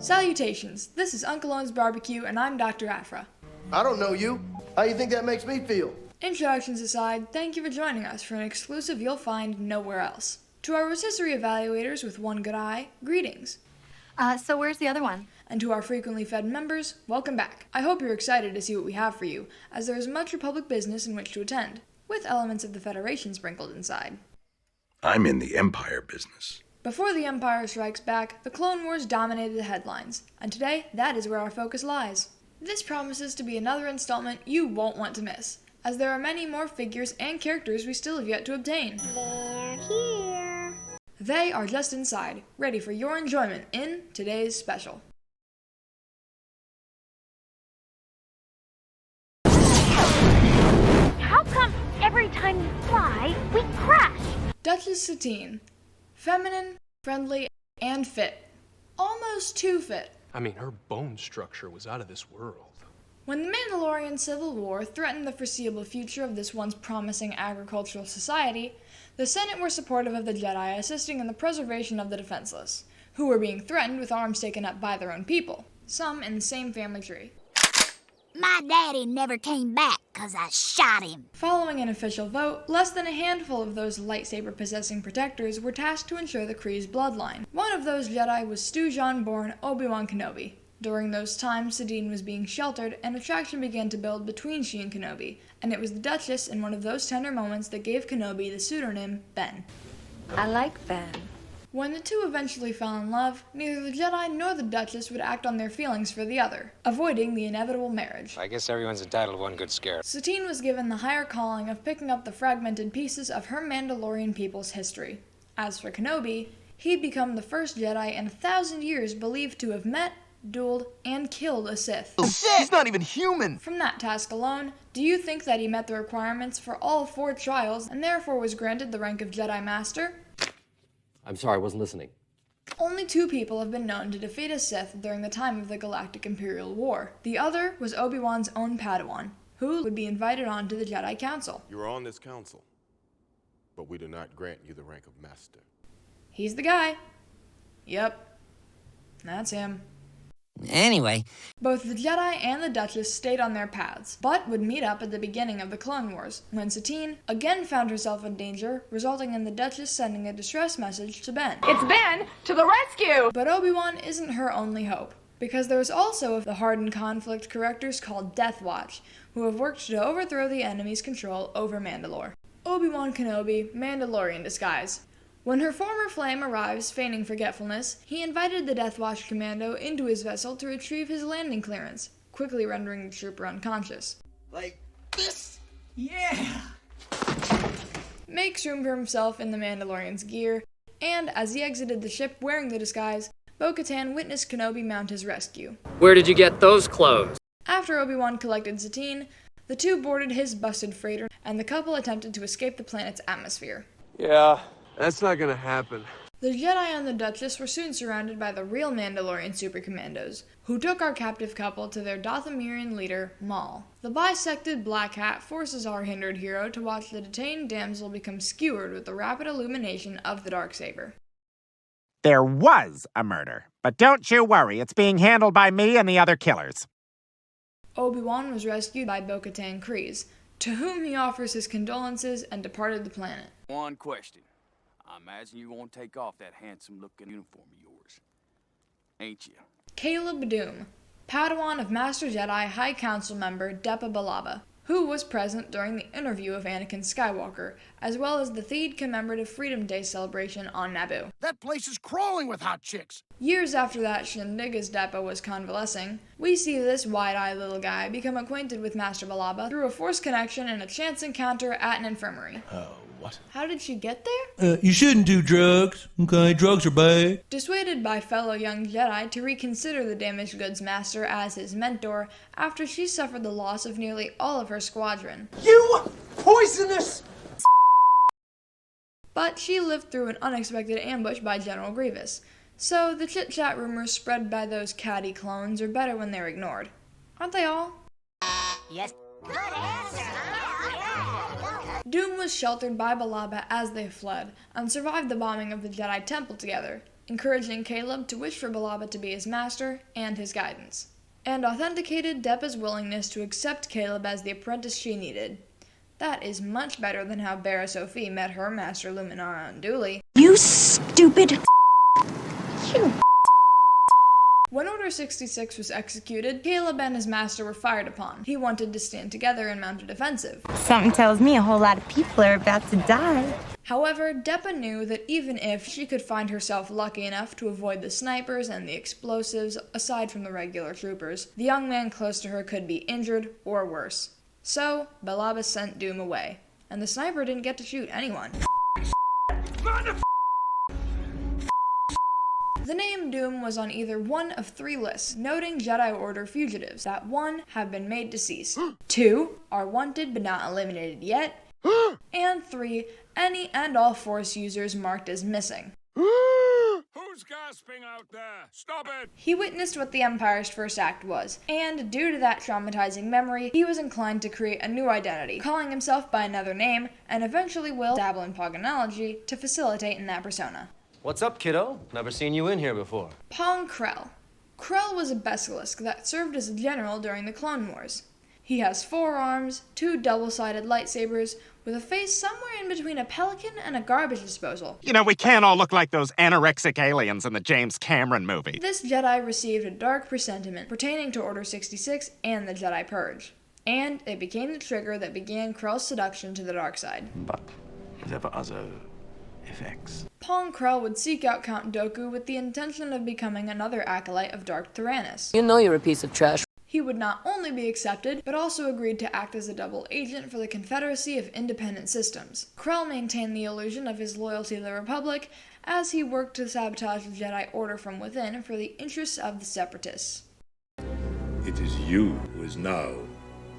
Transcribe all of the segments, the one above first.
Salutations, this is Uncle Owen's Barbecue and I'm Dr. Afra. I don't know you. How you think that makes me feel? Introductions aside, thank you for joining us for an exclusive you'll find nowhere else. To our rotisserie evaluators with one good eye, greetings. So where's the other one? And to our frequently fed members, welcome back. I hope you're excited to see what we have for you, as there is much Republic business in which to attend, with elements of the Federation sprinkled inside. I'm in the Empire business. Before the Empire strikes back, the Clone Wars dominated the headlines, and today, that is where our focus lies. This promises to be another installment you won't want to miss, as there are many more figures and characters we still have yet to obtain. They're here. They are just inside, ready for your enjoyment in today's special. How come every time you fly, we crash? Duchess Satine. Feminine, friendly, and fit. Almost too fit. I mean, her bone structure was out of this world. When the Mandalorian Civil War threatened the foreseeable future of this once promising agricultural society, the Senate were supportive of the Jedi assisting in the preservation of the defenseless, who were being threatened with arms taken up by their own people, some in the same family tree. My daddy never came back 'cause I shot him. Following an official vote, less than a handful of those lightsaber-possessing protectors were tasked to ensure the Kree's bloodline. One of those Jedi was Stu-Jon-born Obi-Wan Kenobi. During those times, Satine was being sheltered, and attraction began to build between she and Kenobi, and it was the Duchess in one of those tender moments that gave Kenobi the pseudonym Ben. I like Ben. When the two eventually fell in love, neither the Jedi nor the Duchess would act on their feelings for the other, avoiding the inevitable marriage. I guess everyone's entitled to one good scare. Satine was given the higher calling of picking up the fragmented pieces of her Mandalorian people's history. As for Kenobi, he'd become the first Jedi in 1,000 years believed to have met, dueled, and killed a Sith. Oh, he's not even human! From that task alone, do you think that he met the requirements for all 4 trials and therefore was granted the rank of Jedi Master? I'm sorry, I wasn't listening. Only 2 people have been known to defeat a Sith during the time of the Galactic Imperial War. The other was Obi-Wan's own Padawan, who would be invited on to the Jedi Council. You are on this council, but we do not grant you the rank of Master. He's the guy. Yep. That's him. Anyway. Both the Jedi and the Duchess stayed on their paths, but would meet up at the beginning of the Clone Wars, when Satine again found herself in danger, resulting in the Duchess sending a distress message to Ben. It's Ben to the rescue! But Obi-Wan isn't her only hope, because there is also the hardened conflict correctors called Death Watch, who have worked to overthrow the enemy's control over Mandalore. Obi-Wan Kenobi, Mandalorian disguise. When her former flame arrives, feigning forgetfulness, he invited the Death Watch commando into his vessel to retrieve his landing clearance, quickly rendering the trooper unconscious. Like this? Yeah! Makes room for himself in the Mandalorian's gear, and as he exited the ship wearing the disguise, Bo-Katan witnessed Kenobi mount his rescue. Where did you get those clothes? After Obi-Wan collected Satine, the two boarded his busted freighter, and the couple attempted to escape the planet's atmosphere. Yeah, that's not gonna happen. The Jedi and the Duchess were soon surrounded by the real Mandalorian supercommandos, who took our captive couple to their Dathomirian leader, Maul. The bisected Black Hat forces our hindered hero to watch the detained damsel become skewered with the rapid illumination of the Darksaber. There was a murder, but don't you worry, it's being handled by me and the other killers. Obi-Wan was rescued by Bo-Katan Kryze, to whom he offers his condolences and departed the planet. One question. I imagine you won't take off that handsome-looking uniform of yours, ain't you? Caleb Doom, Padawan of Master Jedi High Council member Depa Billaba, who was present during the interview of Anakin Skywalker, as well as the Theed commemorative Freedom Day celebration on Naboo. That place is crawling with hot chicks! Years after that shindig as Depa was convalescing, we see this wide-eyed little guy become acquainted with Master Billaba through a forced connection and a chance encounter at an infirmary. What? How did she get there? You shouldn't do drugs, okay? Drugs are bad. Dissuaded by fellow young Jedi to reconsider the damaged goods master as his mentor after she suffered the loss of nearly all of her squadron. You poisonous! But she lived through an unexpected ambush by General Grievous, so the chit-chat rumors spread by those catty clones are better when they're ignored. Aren't they all? Yes. Good answer. Doom was sheltered by Billaba as they fled, and survived the bombing of the Jedi Temple together, encouraging Caleb to wish for Balaba to be his master and his guidance, and authenticated Deppa's willingness to accept Caleb as the apprentice she needed. That is much better than how Bara Sophie met her master Luminara Unduli. You stupid. You. When Order 66 was executed, Caleb and his master were fired upon. He wanted to stand together and mount a defensive. Something tells me a whole lot of people are about to die. However, Deppa knew that even if she could find herself lucky enough to avoid the snipers and the explosives, aside from the regular troopers, the young man close to her could be injured or worse. So, Balaba sent Doom away, and the sniper didn't get to shoot anyone. The name Doom was on either one of 3 lists, noting Jedi Order fugitives that 1 have been made deceased, 2 are wanted but not eliminated yet, and 3 any and all Force users marked as missing. Who's gasping out there? Stop it! He witnessed what the Empire's first act was, and due to that traumatizing memory, he was inclined to create a new identity, calling himself by another name, and eventually will dabble in Pogonology to facilitate in that persona. What's up, kiddo? Never seen you in here before. Pong Krell. Krell was a basilisk that served as a general during the Clone Wars. He has 4 arms, 2 double-sided lightsabers, with a face somewhere in between a pelican and a garbage disposal. You know, we can't all look like those anorexic aliens in the James Cameron movie. This Jedi received a dark presentiment pertaining to Order 66 and the Jedi Purge, and it became the trigger that began Krell's seduction to the dark side. But there were other effects. Pong Krell would seek out Count Dooku with the intention of becoming another acolyte of Darth Tyrannus. You know you're a piece of trash. He would not only be accepted, but also agreed to act as a double agent for the Confederacy of Independent Systems. Krell maintained the illusion of his loyalty to the Republic as he worked to sabotage the Jedi Order from within for the interests of the Separatists. It is you who is now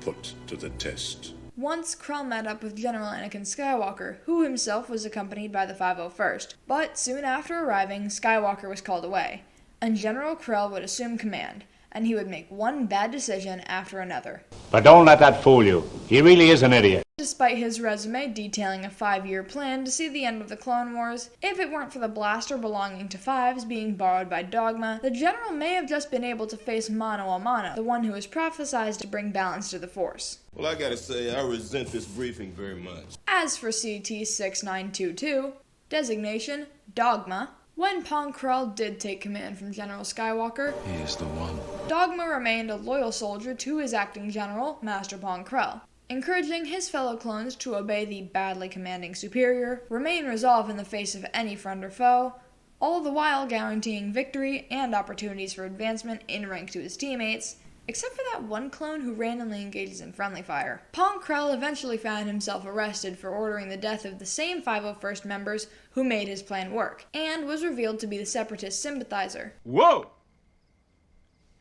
put to the test. Once, Krell met up with General Anakin Skywalker, who himself was accompanied by the 501st. But soon after arriving, Skywalker was called away, and General Krell would assume command, and he would make one bad decision after another. But don't let that fool you. He really is an idiot. Despite his resume detailing a 5-year plan to see the end of the Clone Wars, if it weren't for the blaster belonging to Fives being borrowed by Dogma, the General may have just been able to face Mano a Mano, the one who was prophesized to bring balance to the Force. Well, I gotta say, I resent this briefing very much. As for CT-6922, designation Dogma, when Pong Krell did take command from General Skywalker, He is the one. Dogma remained a loyal soldier to his acting general, Master Pong Krell, encouraging his fellow clones to obey the badly commanding superior, remain resolved in the face of any friend or foe, all the while guaranteeing victory and opportunities for advancement in rank to his teammates, except for that one clone who randomly engages in friendly fire. Pong Krell eventually found himself arrested for ordering the death of the same 501st members who made his plan work, and was revealed to be the Separatist sympathizer. Whoa!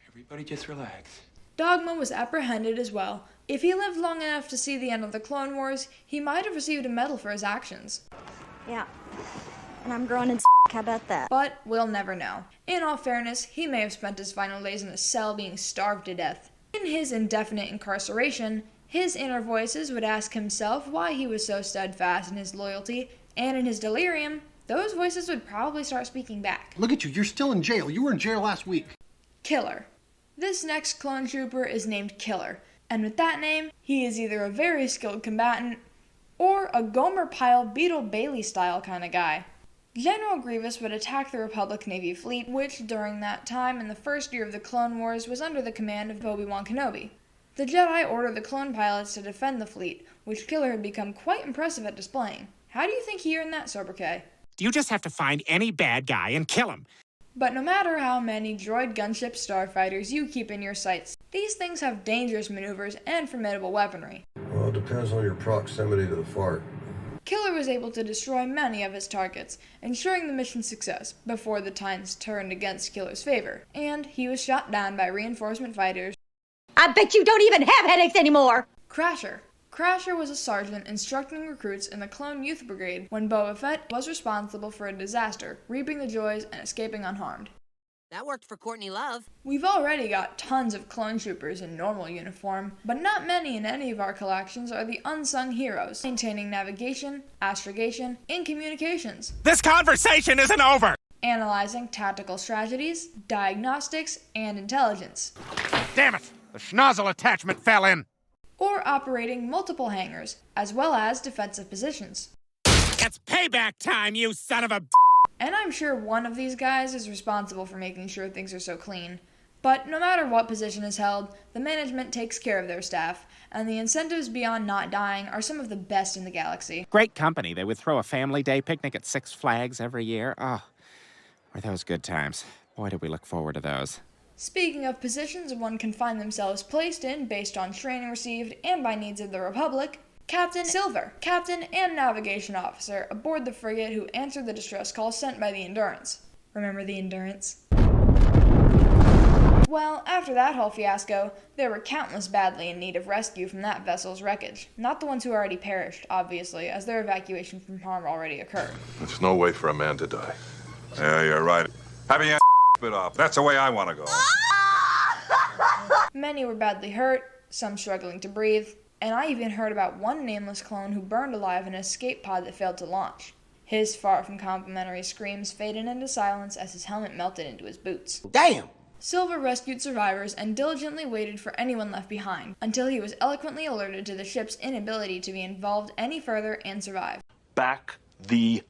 Everybody just relax. Dogma was apprehended as well. If he lived long enough to see the end of the Clone Wars, he might have received a medal for his actions. Yeah. And I'm growing in how about that? But we'll never know. In all fairness, he may have spent his final days in a cell being starved to death. In his indefinite incarceration, his inner voices would ask himself why he was so steadfast in his loyalty, and in his delirium, those voices would probably start speaking back. Look at you, you're still in jail. You were in jail last week. Killer. This next clone trooper is named Killer, and with that name, he is either a very skilled combatant, or a Gomer Pyle Beetle Bailey style kind of guy. General Grievous would attack the Republic Navy fleet, which during that time in the first year of the Clone Wars was under the command of Obi-Wan Kenobi. The Jedi ordered the clone pilots to defend the fleet, which Killer had become quite impressive at displaying. How do you think he earned that, Sobriquet? You just have to find any bad guy and kill him. But no matter how many droid gunship starfighters you keep in your sights, these things have dangerous maneuvers and formidable weaponry. Well, it depends on your proximity to the fart. Killer was able to destroy many of his targets, ensuring the mission's success before the tides turned against Killer's favor, and he was shot down by reinforcement fighters. I bet you don't even have headaches anymore! Crasher. Crasher was a sergeant instructing recruits in the Clone Youth Brigade when Boba Fett was responsible for a disaster, reaping the joys and escaping unharmed. That worked for Courtney Love. We've already got tons of clone troopers in normal uniform, but not many in any of our collections are the unsung heroes, maintaining navigation, astrogation, and communications. This conversation isn't over! analyzing tactical strategies, diagnostics, and intelligence. Damn it! The schnozzle attachment fell in! Or operating multiple hangars, as well as defensive positions. It's payback time, you son of a... And I'm sure one of these guys is responsible for making sure things are so clean. But no matter what position is held, the management takes care of their staff, and the incentives beyond not dying are some of the best in the galaxy. Great company. They would throw a family day picnic at Six Flags every year. Oh, were those good times. Boy, did we look forward to those. Speaking of positions one can find themselves placed in based on training received and by needs of the Republic, Captain Silver, captain and navigation officer aboard the frigate who answered the distress call sent by the Endurance. Remember the Endurance? Well, after that whole fiasco, there were countless badly in need of rescue from that vessel's wreckage. Not the ones who already perished, obviously, as their evacuation from harm already occurred. There's no way for a man to die. Yeah, you're right. Have your bit off. That's the way I want to go. Many were badly hurt, some struggling to breathe, and I even heard about one nameless clone who burned alive in an escape pod that failed to launch. His far from complimentary screams faded into silence as his helmet melted into his boots. Damn! Silver rescued survivors and diligently waited for anyone left behind, until he was eloquently alerted to the ship's inability to be involved any further and survive. Back the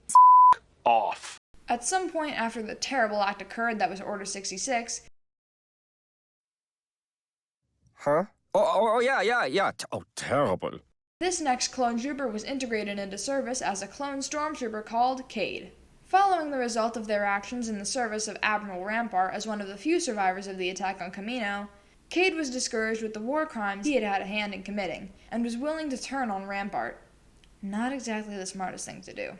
off. At some point after the terrible act occurred that was Order 66... Huh? Yeah. Oh, terrible. This next clone trooper was integrated into service as a clone stormtrooper called Cade. Following the result of their actions in the service of Admiral Rampart as one of the few survivors of the attack on Kamino, Cade was discouraged with the war crimes he had had a hand in committing, and was willing to turn on Rampart. Not exactly the smartest thing to do.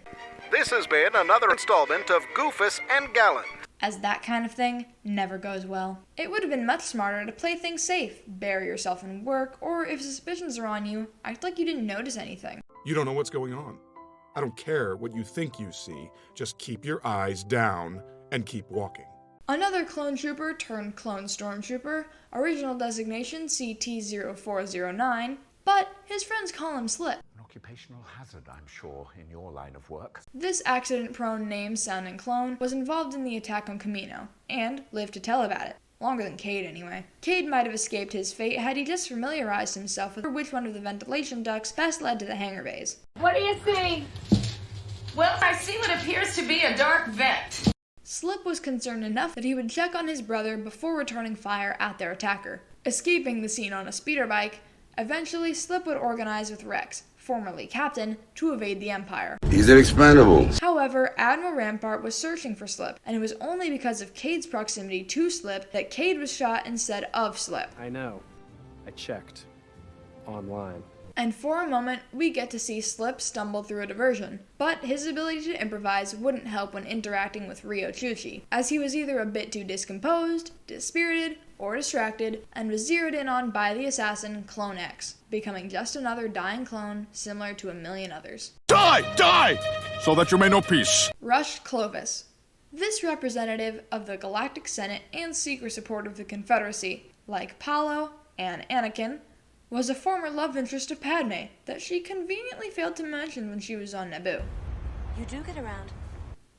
This has been another installment of Goofus and Gallant. As that kind of thing never goes well. It would have been much smarter to play things safe, bury yourself in work, or if suspicions are on you, act like you didn't notice anything. You don't know what's going on. I don't care what you think you see. Just keep your eyes down and keep walking. Another clone trooper turned clone stormtrooper, original designation CT-0409, but his friends call him Slip. An occupational hazard, I'm sure, in your line of work. This accident-prone name-sounding clone was involved in the attack on Kamino, and lived to tell about it. Longer than Cade, anyway. Cade might have escaped his fate had he just familiarized himself with which one of the ventilation ducts best led to the hangar bays. What do you see? Well, I see what appears to be a dark vent. Slip was concerned enough that he would check on his brother before returning fire at their attacker. Escaping the scene on a speeder bike, eventually Slip would organize with Rex, formerly Captain, to evade the Empire. Is it expendable? However, Admiral Rampart was searching for Slip, and it was only because of Cade's proximity to Slip that Cade was shot instead of Slip. I know. I checked. Online. And for a moment, we get to see Slip stumble through a diversion, but his ability to improvise wouldn't help when interacting with Ryo Chuchi, as he was either a bit too discomposed, dispirited, or distracted, and was zeroed in on by the assassin Clone X, becoming just another dying clone similar to a million others. Die! So that you may know peace. Rushed Clovis. This representative of the Galactic Senate and secret support of the Confederacy, like Paolo and Anakin, was a former love interest of Padme that she conveniently failed to mention when she was on Naboo. You do get around.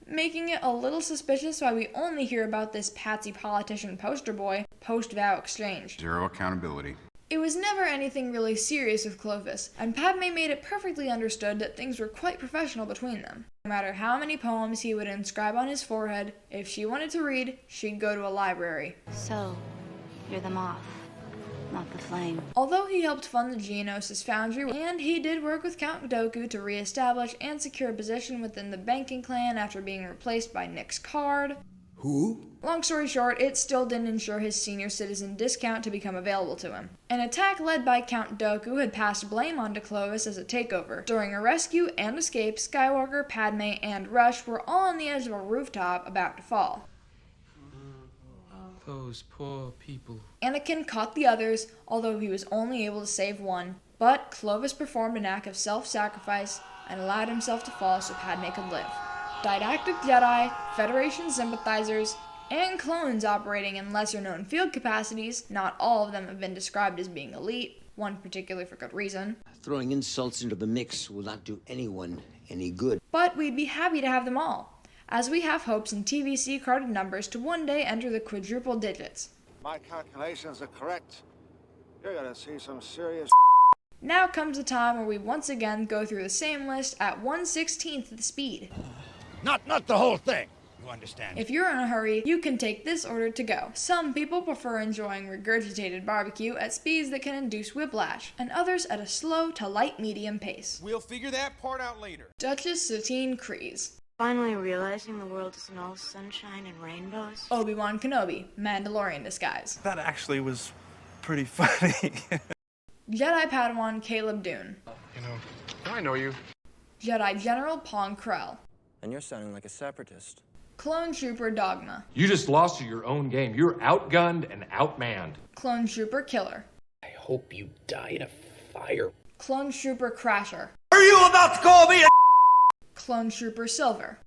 Making it a little suspicious why we only hear about this patsy politician poster boy post-vow exchange. Zero accountability. It was never anything really serious with Clovis, and Padme made it perfectly understood that things were quite professional between them. No matter how many poems he would inscribe on his forehead, if she wanted to read, she'd go to a library. So, you're the moth, not the flame. Although he helped fund the Geonosis foundry, and he did work with Count Dooku to re-establish and secure a position within the banking clan after being replaced by Nick's Card. Who? Long story short, it still didn't ensure his senior citizen discount to become available to him. An attack led by Count Dooku had passed blame onto Clovis as a takeover. During a rescue and escape, Skywalker, Padme, and Rush were all on the edge of a rooftop about to fall. Those poor people. Anakin caught the others, although he was only able to save one, but Clovis performed an act of self-sacrifice and allowed himself to fall so Padme could live. Didactic Jedi, Federation sympathizers, and clones operating in lesser-known field capacities, not all of them have been described as being elite, one particularly for good reason. Throwing insults into the mix will not do anyone any good. But we'd be happy to have them all, as we have hopes in TVC carded numbers to one day enter the quadruple digits. My calculations are correct. You're gonna see some serious. Now comes the time where we once again go through the same list at 1/16th the speed. Not the whole thing, you understand? If you're in a hurry, you can take this order to go. Some people prefer enjoying regurgitated barbecue at speeds that can induce whiplash, and others at a slow to light medium pace. We'll figure that part out later. Duchess Satine Kryze. Finally realizing the world isn't all sunshine and rainbows. Obi-Wan Kenobi, Mandalorian disguise. That actually was pretty funny. Jedi Padawan Caleb Dune. You know, I know you. Jedi General Pong Krell. And you're sounding like a separatist. Clone Trooper Dogma. You just lost to your own game. You're outgunned and outmanned. Clone Trooper Killer. I hope you die in a fire. Clone Trooper Crasher. Are you about to call me a Clone Trooper Silver.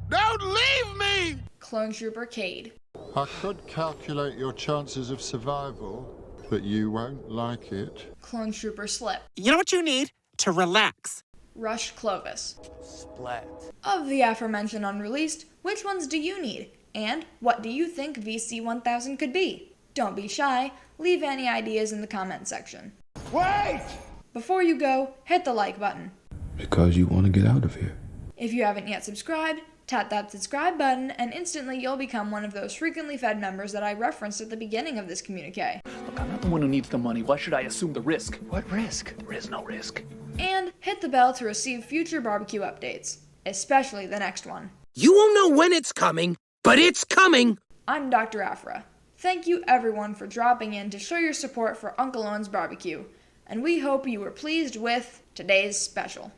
Don't leave me! Clone Trooper Cade. I could calculate your chances of survival, but you won't like it. Clone Trooper Slip. You know what you need? To relax. Rush Clovis. Splat. Of the aforementioned unreleased, which ones do you need? And what do you think VC1000 could be? Don't be shy, leave any ideas in the comment section. Wait! Before you go, hit the like button. Because you want to get out of here. If you haven't yet subscribed, tap that subscribe button and instantly you'll become one of those frequently fed members that I referenced at the beginning of this communique. Look, I'm not the one who needs the money. Why should I assume the risk? What risk? There is no risk. And hit the bell to receive future barbecue updates, especially the next one. You won't know when it's coming, but it's coming! I'm Dr. Afra. Thank you everyone for dropping in to show your support for Uncle Owen's Barbecue, and we hope you were pleased with today's special.